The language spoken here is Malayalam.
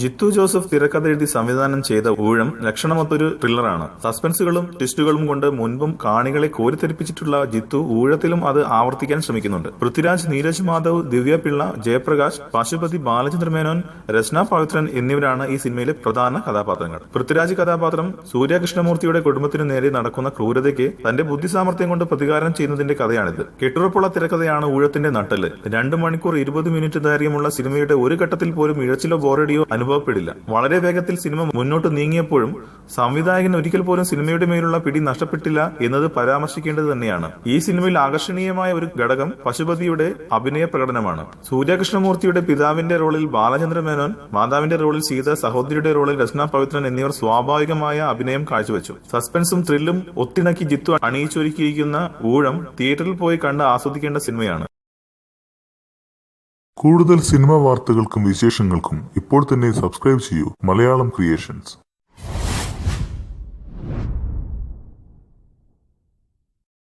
ജിത്തു ജോസഫ് തിരക്കഥ എഴുതി സംവിധാനം ചെയ്ത ഊഴം ലക്ഷണമൊത്തൊരു ത്രില്ലറാണ്. സസ്പെൻസുകളും ട്വിസ്റ്റുകളും കൊണ്ട് മുൻപും കാണികളെ കോരിത്തെരിപ്പിച്ചിട്ടുള്ള ജിത്തു ഊഴത്തിലും അത് ആവർത്തിക്കാൻ ശ്രമിക്കുന്നുണ്ട്. പൃഥ്വിരാജ്, നീരജ് മാധവ്, ദിവ്യ പിള്ള, ജയപ്രകാശ്, പശുപതി ബാലചന്ദ്ര മേനോൻ, രചന പവിത്രൻ എന്നിവരാണ് ഈ സിനിമയിലെ പ്രധാന കഥാപാത്രങ്ങൾ. പൃഥ്വിരാജ് കഥാപാത്രം സൂര്യകൃഷ്ണമൂർത്തിയുടെ കുടുംബത്തിനു നേരെ നടക്കുന്ന ക്രൂരതയ്ക്ക് തന്റെ ബുദ്ധിസാമർത്ഥ്യം കൊണ്ട് പ്രതികാരം ചെയ്യുന്നതിന്റെ കഥയാണിത്. കെട്ടുറപ്പുള്ള തിരക്കഥയാണ് ഊഴത്തിന്റെ നട്ടെല്ല്. 2 മണിക്കൂർ 20 മിനിറ്റ് ദൈർഘ്യമുള്ള സിനിമയുടെ ഒരു ഘട്ടത്തിൽ പോലും ഇഴച്ചിലോ ബോറടിയോ അനുഭവപ്പെടില്ല. വളരെ വേഗത്തിൽ സിനിമ മുന്നോട്ട് നീങ്ങിയപ്പോഴും സംവിധായകൻ ഒരിക്കൽ പോലും സിനിമയുടെ മേലുള്ള പിടി നഷ്ടപ്പെട്ടില്ല എന്നത് പരാമർശിക്കേണ്ടത് തന്നെയാണ്. ഈ സിനിമയിൽ ആകർഷണീയമായ ഒരു ഘടകം പശുപതിയുടെ അഭിനയ പ്രകടനമാണ്. സൂര്യകൃഷ്ണമൂർത്തിയുടെ പിതാവിന്റെ റോളിൽ ബാലചന്ദ്ര മേനോൻ, മാതാവിന്റെ റോളിൽ സീത, സഹോദരിയുടെ റോളിൽ രചന പവിത്രൻ എന്നിവർ സ്വാഭാവികമായ അഭിനയം കാഴ്ചവെച്ചു. സസ്പെൻസും ത്രില്ലും ഒത്തിണക്കി ജിത്തു അണിയിച്ചൊരുക്കിയിരിക്കുന്ന ഊഴം തിയേറ്ററിൽ പോയി കണ്ട് ആസ്വദിക്കേണ്ട സിനിമയാണ്. കൂടുതൽ സിനിമാ വാർത്തകൾക്കും വിശേഷങ്ങൾക്കും ഇപ്പോൾ തന്നെ സബ്സ്ക്രൈബ് ചെയ്യൂ മലയാളം ക്രിയേഷൻസ്.